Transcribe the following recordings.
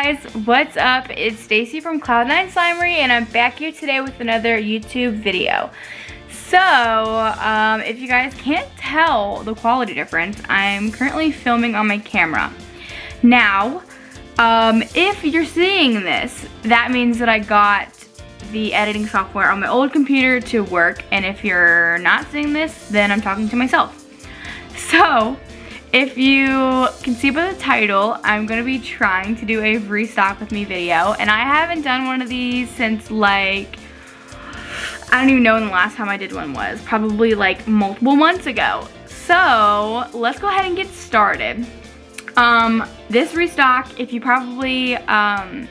guys, what's up? It's Stacy from CloudNineSlimery and I'm back here today with another YouTube video. So, if you guys can't tell the quality difference, I'm currently filming on my camera. Now, if you're seeing this, that means that I got the editing software on my old computer to work, and if you're not seeing this, then I'm talking to myself. So, if you can see by the title, I'm going to be trying to do a restock with me video, and I haven't done one of these since like, I don't even know when the last time I did one was, probably like multiple months ago. So let's go ahead and get started. This restock, if you probably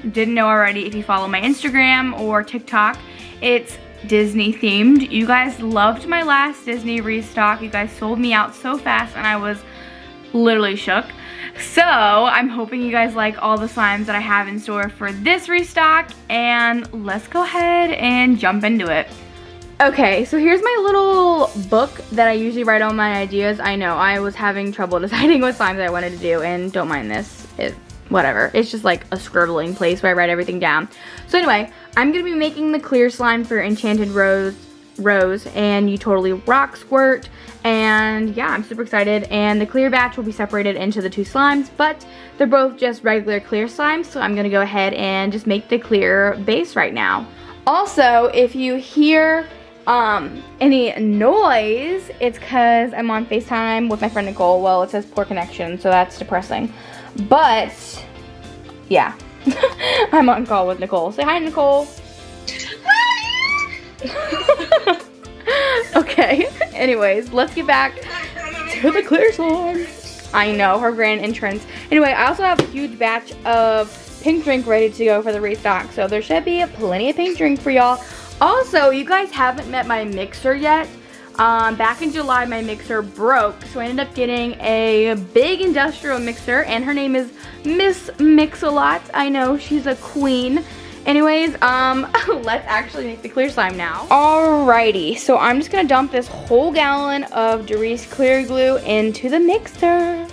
didn't know already, if you follow my Instagram or TikTok, it's Disney themed. You guys loved my last Disney restock. You guys sold me out so fast and I was literally shook. So I'm hoping you guys like all the slimes that I have in store for this restock, and let's go ahead and jump into it. Okay, so here's my little book that I usually write all my ideas. I know, I was having trouble deciding what slimes I wanted to do, and don't mind this, whatever. It's just like a scribbling place where I write everything down. So anyway, I'm gonna be making the clear slime for Enchanted Rose and You Totally Rock Squirt, and yeah, I'm super excited. And the clear batch will be separated into the two slimes, but they're both just regular clear slimes, so I'm gonna go ahead and just make the clear base right now. Also, if you hear any noise, it's because I'm on FaceTime with my friend Nicole. Well, it says poor connection, so that's depressing, but yeah. I'm on call with Nicole. Say hi, Nicole. Okay, anyways, let's get back to the clear slime. I know, her grand entrance. Anyway, I also have a huge batch of pink drink ready to go for the restock, so there should be plenty of pink drink for y'all. Also, you guys haven't met my mixer yet. Back in July, my mixer broke, so I ended up getting a big industrial mixer, and her name is Miss Mix-a-Lot. I know, she's a queen. Anyways, let's actually make the clear slime now. Alrighty, so I'm just gonna dump this whole gallon of Dorice clear glue into the mixer.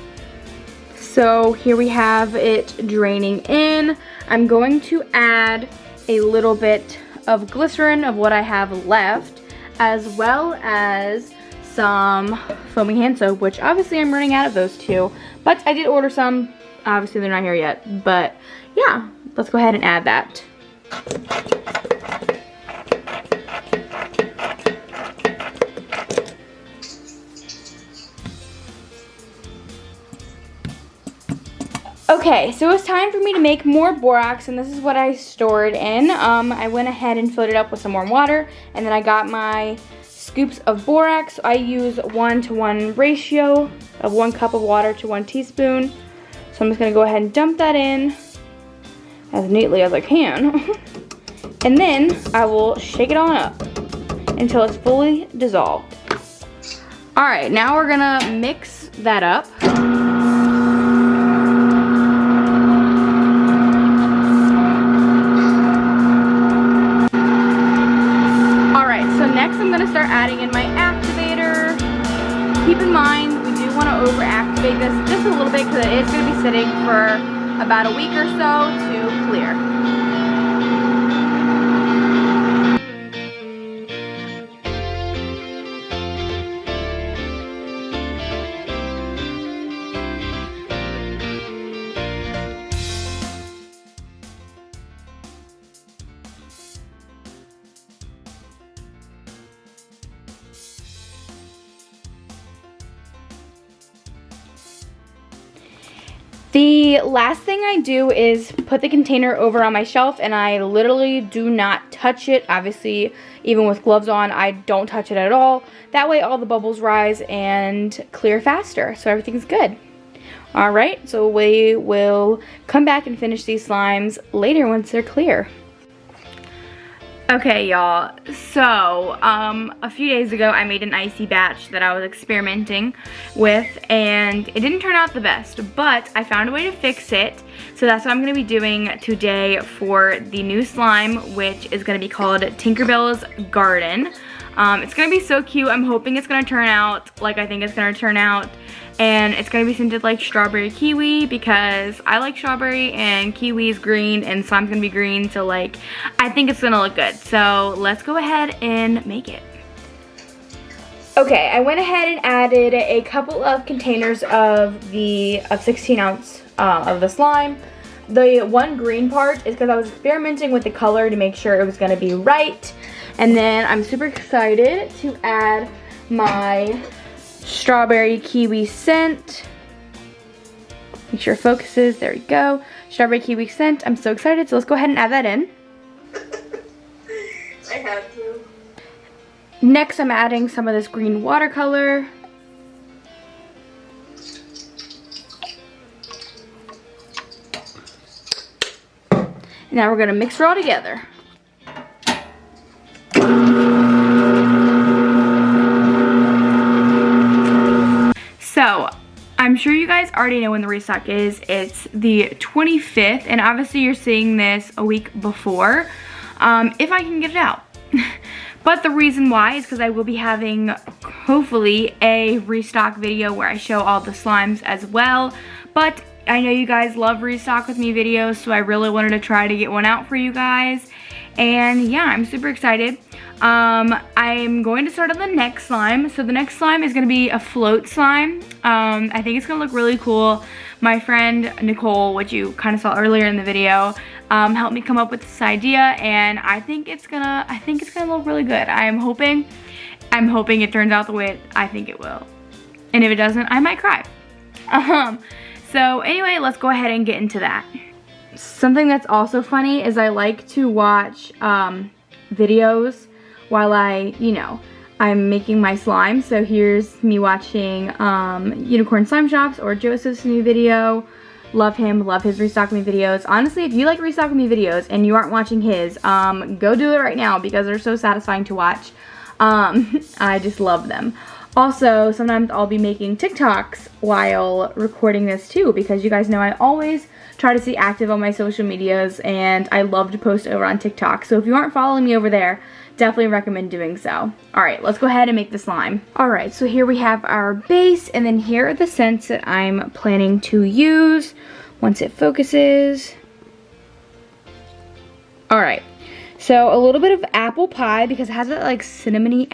So here we have it draining in. I'm going to add a little bit of glycerin of what I have left, as well as some foaming hand soap, which obviously I'm running out of those two, but I did order some. Obviously they're not here yet, but yeah, let's go ahead and add that. Okay, so it's time for me to make more borax, and this is what I stored in. I went ahead and filled it up with some warm water, and then I got my scoops of borax. I use 1-to-1 ratio of 1 cup of water to 1 teaspoon. So I'm just gonna go ahead and dump that in as neatly as I can. And then I will shake it on up until it's fully dissolved. All right, now we're gonna mix that up. All right, so next I'm gonna start adding in my activator. Keep in mind, we do wanna over-activate this just a little bit because it's gonna be sitting for about a week or so to clear. The last thing I do is put the container over on my shelf, and I literally do not touch it. Obviously, even with gloves on, I don't touch it at all. That way all the bubbles rise and clear faster, so everything's good. Alright, so we will come back and finish these slimes later once they're clear. Okay, y'all, so a few days ago I made an icy batch that I was experimenting with, and it didn't turn out the best, but I found a way to fix it. So that's what I'm going to be doing today for the new slime, which is going to be called Tinkerbell's Garden. It's going to be so cute. I'm hoping it's going to turn out like I think it's going to turn out. and it's gonna be scented like strawberry kiwi because I like strawberry and kiwi is green and slime's gonna be green, so like I think it's gonna look good. So let's go ahead and make it. Okay, I went ahead and added a couple of containers of the 16 ounce of the slime. The one green part is because I was experimenting with the color to make sure it was gonna be right. And then I'm super excited to add my strawberry kiwi scent. Make sure it focuses, there we go. Strawberry kiwi scent, I'm so excited, so let's go ahead and add that in. I have to. Next, I'm adding some of this green watercolor. Now we're gonna mix it all together. So, I'm sure you guys already know when the restock is. It's the 25th, and obviously you're seeing this a week before, if I can get it out. But the reason why is because I will be having, hopefully, a restock video where I show all the slimes as well. But I know you guys love restock with me videos, so I really wanted to try to get one out for you guys. And yeah, I'm super excited. I'm going to start on the next slime. So the next slime is going to be a float slime. I think it's going to look really cool. My friend Nicole, which you kind of saw earlier in the video, helped me come up with this idea, and I think it's gonna look really good. I'm hoping it turns out the way I think it will. And if it doesn't, I might cry. So anyway, let's go ahead and get into that. Something that's also funny is I like to watch videos while I'm making my slime. So here's me watching Unicorn Slime Shops or Joseph's new video. Love him, love his Restock Me videos. Honestly, if you like Restock Me videos and you aren't watching his, go do it right now because they're so satisfying to watch. I just love them. Also, sometimes I'll be making TikToks while recording this too, because you guys know I always try to stay active on my social medias, and I love to post over on TikTok. So if you aren't following me over there, definitely recommend doing so. Alright, let's go ahead and make the slime. Alright, so here we have our base, and then here are the scents that I'm planning to use once it focuses. Alright. So a little bit of apple pie because it has that like cinnamony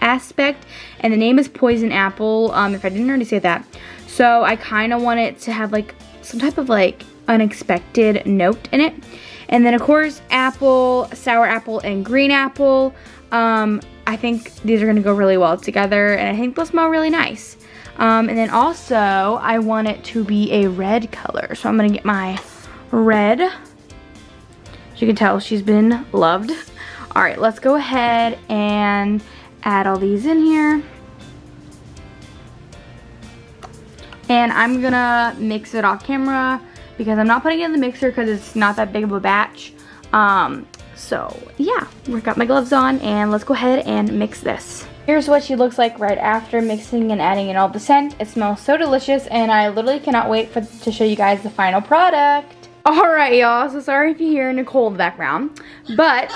aspect, and the name is Poison Apple, if I didn't already say that. So I kind of want it to have like some type of like unexpected note in it. And then of course apple, sour apple, and green apple. I think these are going to go really well together, and I think they'll smell really nice. And then also I want it to be a red color, so I'm going to get my red. As you can tell, she's been loved. Alright, let's go ahead and add all these in here. And I'm gonna mix it off camera because I'm not putting it in the mixer because it's not that big of a batch. So yeah, we've got my gloves on, and let's go ahead and mix this. Here's what she looks like right after mixing and adding in all the scent. It smells so delicious, and I literally cannot wait to show you guys the final product. Alright y'all, so sorry if you hear Nicole in the background, but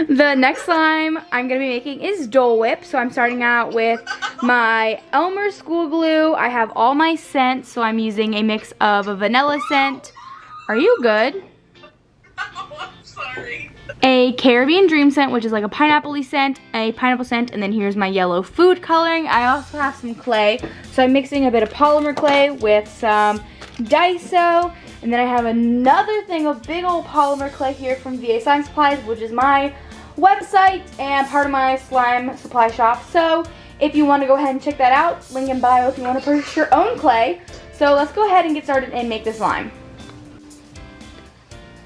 the next slime I'm going to be making is Dole Whip. So I'm starting out with my Elmer School Glue. I have all my scents, so I'm using a mix of a vanilla scent. Are you good? Oh, I'm sorry. A Caribbean Dream scent, which is like a pineapple-y scent, a pineapple scent, and then here's my yellow food coloring. I also have some clay, so I'm mixing a bit of polymer clay with some Daiso. And then I have another thing of big old polymer clay here from VA Slime Supplies, which is my website and part of my slime supply shop. So if you want to go ahead and check that out, link in bio if you want to purchase your own clay. So let's go ahead and get started and make the slime.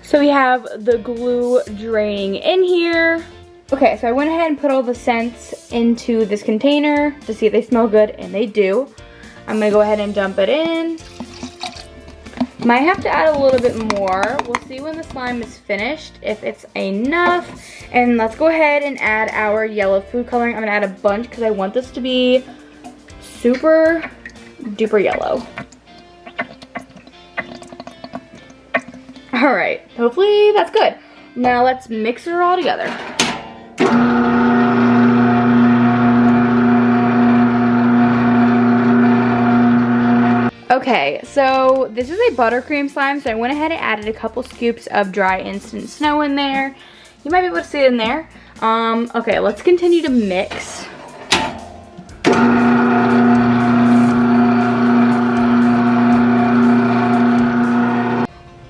So we have the glue draining in here. Okay, so I went ahead and put all the scents into this container to see if they smell good, and they do. I'm going to go ahead and dump it in. Might have to add a little bit more. We'll see when the slime is finished if it's enough. And let's go ahead and add our yellow food coloring. I'm gonna add a bunch because I want this to be super duper yellow. Alright, hopefully that's good. Now let's mix it all together. Okay, so this is a buttercream slime, so I went ahead and added a couple scoops of dry instant snow in there. You might be able to see it in there. Okay, let's continue to mix.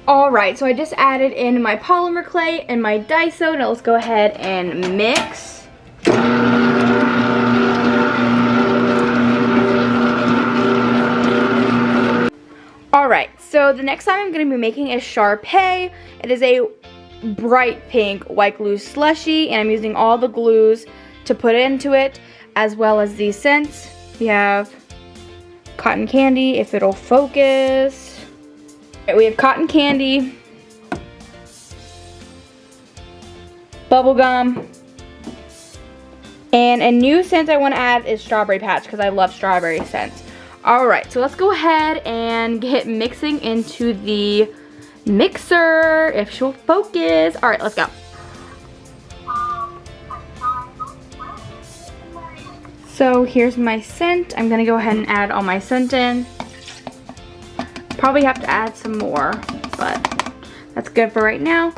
Alright, so I just added in my polymer clay and my Daiso. Now let's go ahead and mix. Alright, so the next time I'm going to be making is Sharpay. It is a bright pink white glue slushy, and I'm using all the glues to put into it, as well as these scents. We have cotton candy, if it'll focus. We have cotton candy, bubblegum, and a new scent I want to add is strawberry patch because I love strawberry scents. Alright, so let's go ahead and get mixing into the mixer, if she'll focus. Alright, let's go. So here's my scent. I'm going to go ahead and add all my scent in. Probably have to add some more, but that's good for right now.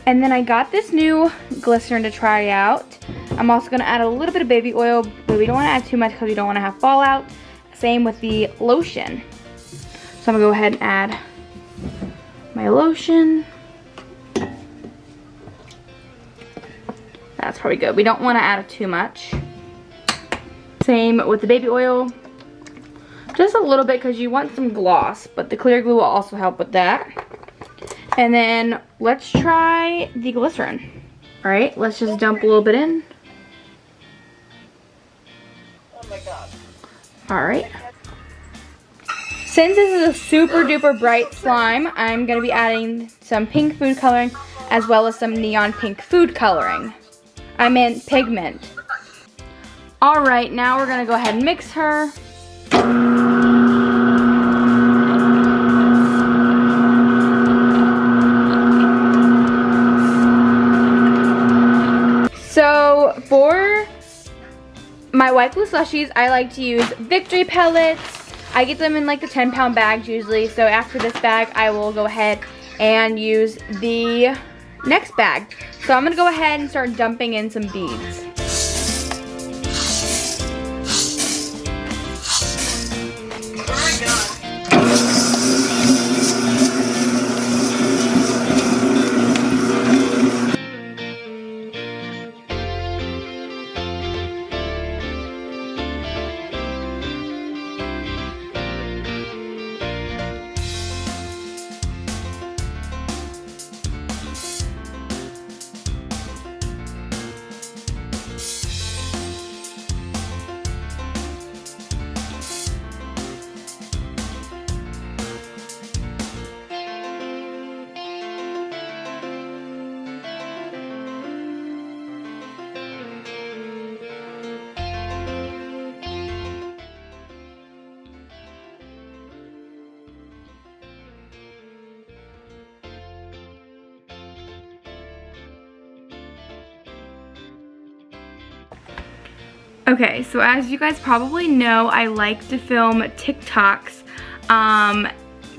And then I got this new glycerin to try out. I'm also going to add a little bit of baby oil, but we don't want to add too much because we don't want to have fallout. Same with the lotion. So I'm going to go ahead and add my lotion. That's probably good. We don't want to add too much. Same with the baby oil. Just a little bit because you want some gloss, but the clear glue will also help with that. And then let's try the glycerin. Alright, let's just dump a little bit in. Oh my god. Alright. Since this is a super duper bright slime, I'm going to be adding some pink food coloring as well as some neon pink food coloring. I meant pigment. Alright, now we're going to go ahead and mix her. So for my white glue slushies, I like to use Victory pellets. I get them in like the 10-pound bags usually. So after this bag, I will go ahead and use the next bag. So I'm gonna go ahead and start dumping in some beads. Okay, so as you guys probably know, I like to film TikToks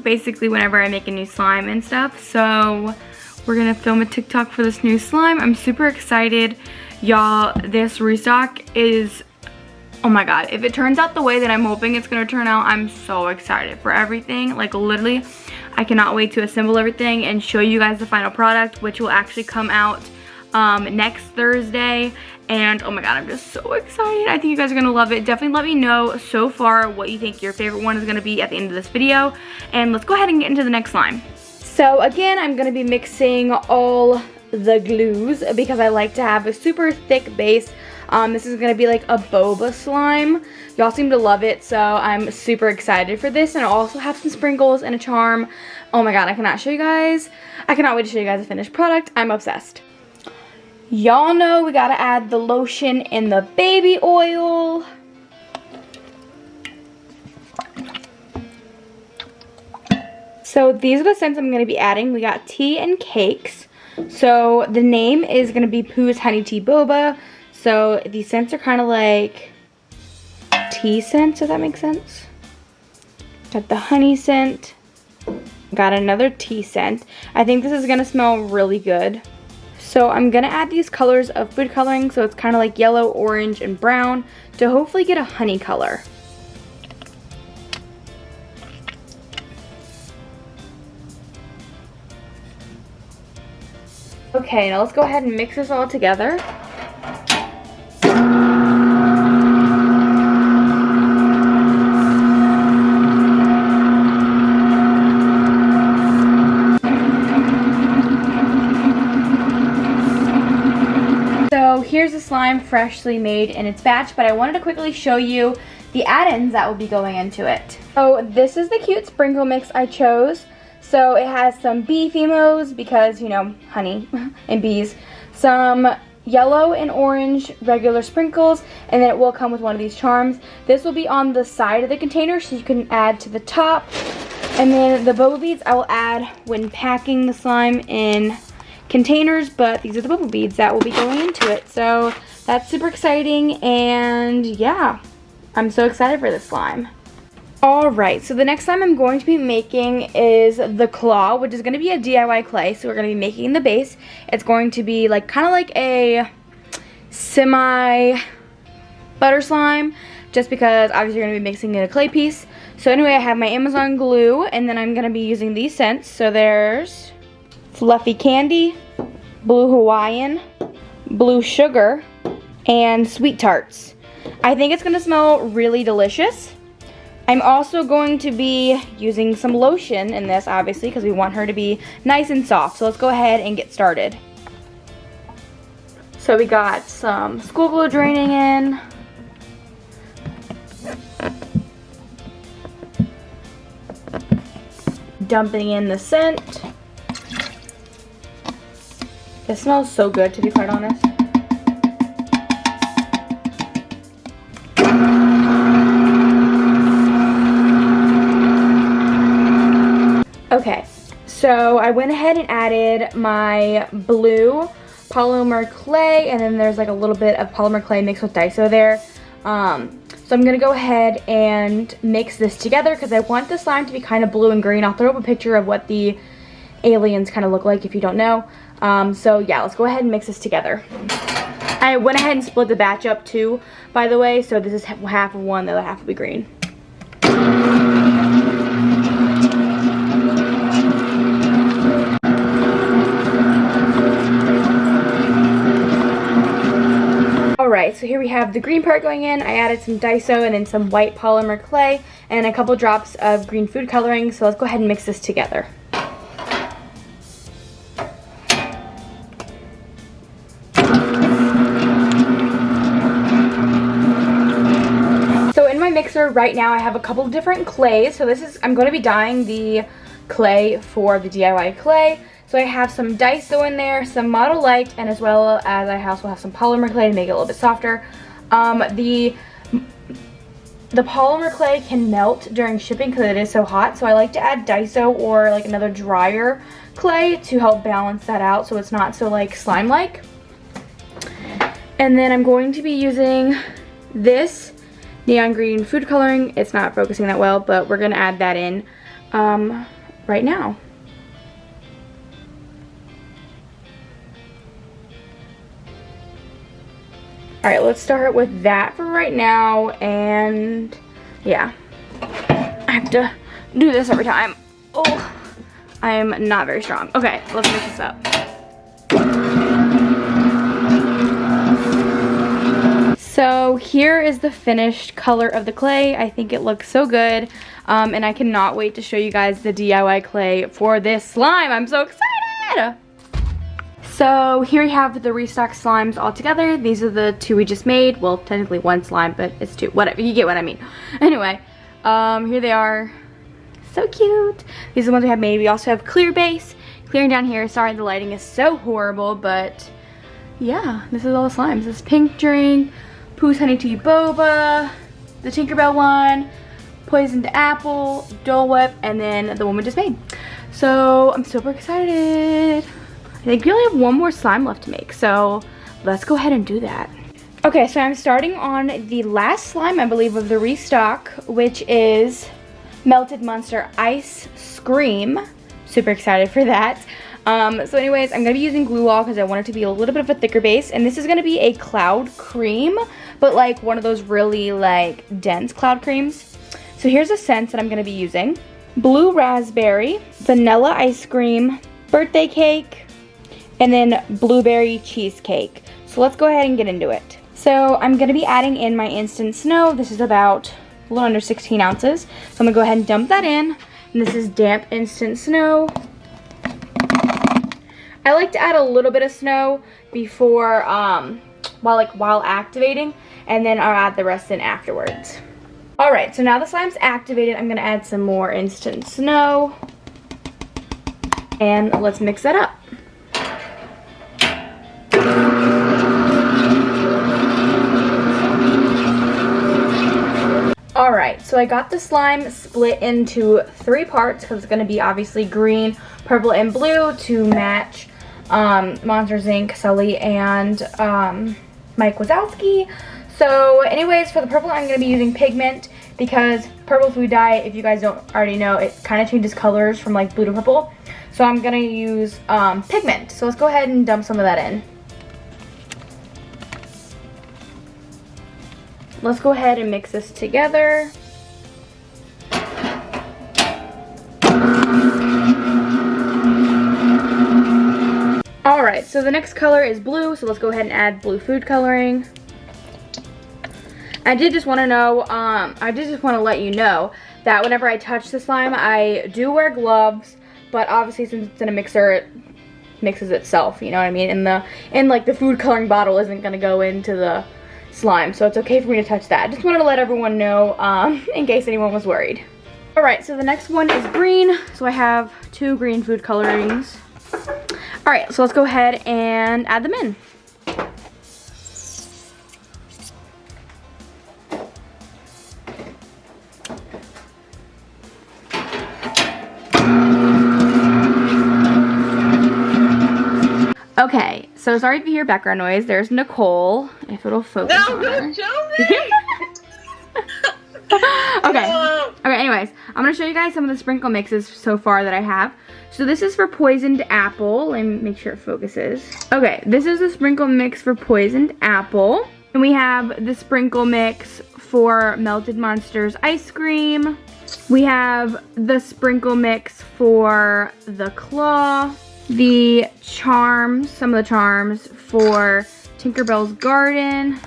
basically whenever I make a new slime and stuff. So we're gonna film a TikTok for this new slime. I'm super excited. Y'all, this restock is, oh my god, if it turns out the way that I'm hoping it's gonna turn out, I'm so excited for everything. Like literally, I cannot wait to assemble everything and show you guys the final product, which will actually come out next Thursday. And oh my god, I'm just so excited. I think you guys are gonna love it. Definitely let me know so far what you think your favorite one is gonna be at the end of this video. And let's go ahead and get into the next slime. So again, I'm gonna be mixing all the glues because I like to have a super thick base. This is gonna be like a boba slime. Y'all seem to love it, so I'm super excited for this. And I also have some sprinkles and a charm. Oh my god, I cannot show you guys. I cannot wait to show you guys the finished product. I'm obsessed. Y'all know we gotta add the lotion and the baby oil. So these are the scents I'm gonna be adding. We got tea and cakes. So the name is gonna be Pooh's Honey Tea Boba. So these scents are kind of like tea scents, if that makes sense. Got the honey scent. Got another tea scent. I think this is gonna smell really good. So I'm gonna add these colors of food coloring, so it's kind of like yellow, orange, and brown to hopefully get a honey color. Okay, now let's go ahead and mix this all together. So here's the slime freshly made in its batch, but I wanted to quickly show you the add-ins that will be going into it. So this is the cute sprinkle mix I chose. So it has some bee phemos because, you know, honey and bees. Some yellow and orange regular sprinkles, and then it will come with one of these charms. This will be on the side of the container so you can add to the top. And then the boba beads I will add when packing the slime in containers, but these are the boba beads that will be going into it. So that's super exciting, and yeah, I'm so excited for this slime. Alright, so the next slime I'm going to be making is the claw, which is going to be a DIY clay. So we're going to be making the base. It's going to be like kind of like a semi butter slime, just because obviously you're going to be mixing in a clay piece. So anyway, I have my Amazon glue, and then I'm going to be using these scents. So there's Fluffy Candy, Blue Hawaiian, Blue Sugar, and Sweet Tarts. I think it's going to smell really delicious. I'm also going to be using some lotion in this, obviously, because we want her to be nice and soft. So let's go ahead and get started. So we got some school glue draining in. Dumping in the scent. It smells so good, to be quite honest. Okay, so I went ahead and added my blue polymer clay, and then there's like a little bit of polymer clay mixed with Daiso there. So I'm gonna go ahead and mix this together because I want the slime to be kind of blue and green. I'll throw up a picture of what the aliens kind of look like if you don't know. So yeah, let's go ahead and mix this together. I went ahead and split the batch up too, by the way, so this is half of one, the other half will be green. Alright, so here we have the green part going in. I added some Daiso and then some white polymer clay and a couple drops of green food coloring. So let's go ahead and mix this together. So in my mixer right now I have a couple of different clays. So I'm going to be dyeing the clay for the DIY clay. So I have some Daiso in there, some Model Light, and as well as I also have some polymer clay to make it a little bit softer. The polymer clay can melt during shipping because it is so hot, so I like to add Daiso or like another drier clay to help balance that out so it's not so like slime-like. And then I'm going to be using this neon green food coloring. It's not focusing that well, but we're going to add that in right now. Alright, let's start with that for right now, and yeah, I have to do this every time. Oh, I am not very strong. Okay, let's mix this up. So here is the finished color of the clay. I think it looks so good, and I cannot wait to show you guys the DIY clay for this slime. I'm so excited! So here we have the Restock slimes all together. These are the two we just made. Well, technically one slime, but it's two. Whatever, you get what I mean. Anyway, here they are. So cute. These are the ones we have made. We also have clear base. Clearing down here. Sorry the lighting is so horrible, but yeah, this is all the slimes. This pink drink, Pooh's Honey Tea Boba, the Tinkerbell one, Poisoned Apple, Dole Whip, and then the one we just made. So I'm super excited. I think we only have one more slime left to make, so let's go ahead and do that. Okay, so I'm starting on the last slime, I believe, of the Restock, which is Melted Monster Ice Scream. Super excited for that. So anyways, I'm going to be using Glue Wall because I want it to be a little bit of a thicker base. And this is going to be a cloud cream, but like one of those really like dense cloud creams. So here's the scents that I'm going to be using. Blue raspberry, vanilla ice cream, birthday cake, and then blueberry cheesecake. So let's go ahead and get into it. So I'm going to be adding in my instant snow. This is about a little under 16 ounces. So I'm going to go ahead and dump that in. And this is damp instant snow. I like to add a little bit of snow before, while activating, and then I'll add the rest in afterwards. Alright, so now the slime's activated, I'm going to add some more instant snow. And let's mix that up. Alright, so I got the slime split into 3 parts because it's going to be obviously green, purple, and blue to match Monsters Inc., Sully, and Mike Wazowski. So anyways, for the purple, I'm going to be using pigment because purple food dye, if you guys don't already know, it kind of changes colors from like blue to purple. So I'm going to use pigment. So let's go ahead and dump some of that in. Let's go ahead and mix this together. Alright, so the next color is blue, so let's go ahead and add blue food coloring. I did just want to know, let you know that whenever I touch the slime, I do wear gloves, but obviously since it's in a mixer, it mixes itself, you know what I mean? And like the food coloring bottle isn't going to go into the slime, so it's okay for me to touch that. Just wanted to let everyone know in case anyone was worried. Alright, so the next one is green, so I have 2 green food colorings. Alright, so let's go ahead and add them in. Okay, so sorry if you hear background noise. There's Nicole, if it'll focus on her. Don't show me! Okay, anyways, I'm going to show you guys some of the sprinkle mixes so far that I have. So this is for poisoned apple. Let me make sure it focuses. Okay, this is the sprinkle mix for poisoned apple. And we have the sprinkle mix for Melted Monsters ice cream. We have the sprinkle mix for the claw. The charms, some of the charms for Tinkerbell's Garden.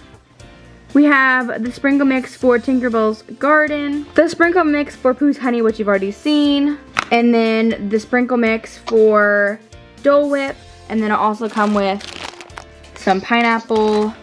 We have the sprinkle mix for Tinkerbell's Garden. The sprinkle mix for Pooh's Honey, which you've already seen. And then the sprinkle mix for Dole Whip. And then it'll also come with some pineapple,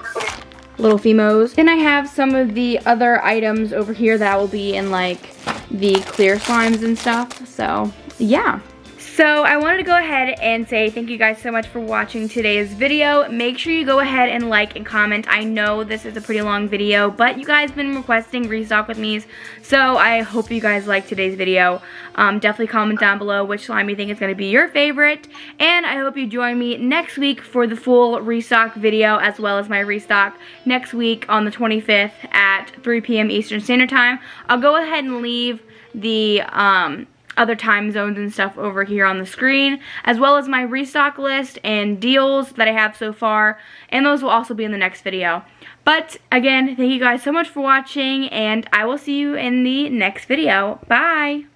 little Fimos. Then I have some of the other items over here that will be in like the clear slimes and stuff. So yeah. So I wanted to go ahead and say thank you guys so much for watching today's video. Make sure you go ahead and like and comment. I know this is a pretty long video, but you guys have been requesting restock with me's, so I hope you guys liked today's video. Definitely comment down below which slime you think is going to be your favorite, and I hope you join me next week for the full restock video as well as my restock next week on the 25th at 3 p.m. Eastern Standard Time. I'll go ahead and leave the other time zones and stuff over here on the screen, as well as my restock list and deals that I have so far, and those will also be in the next video. But again, thank you guys so much for watching, and I will see you in the next video. Bye!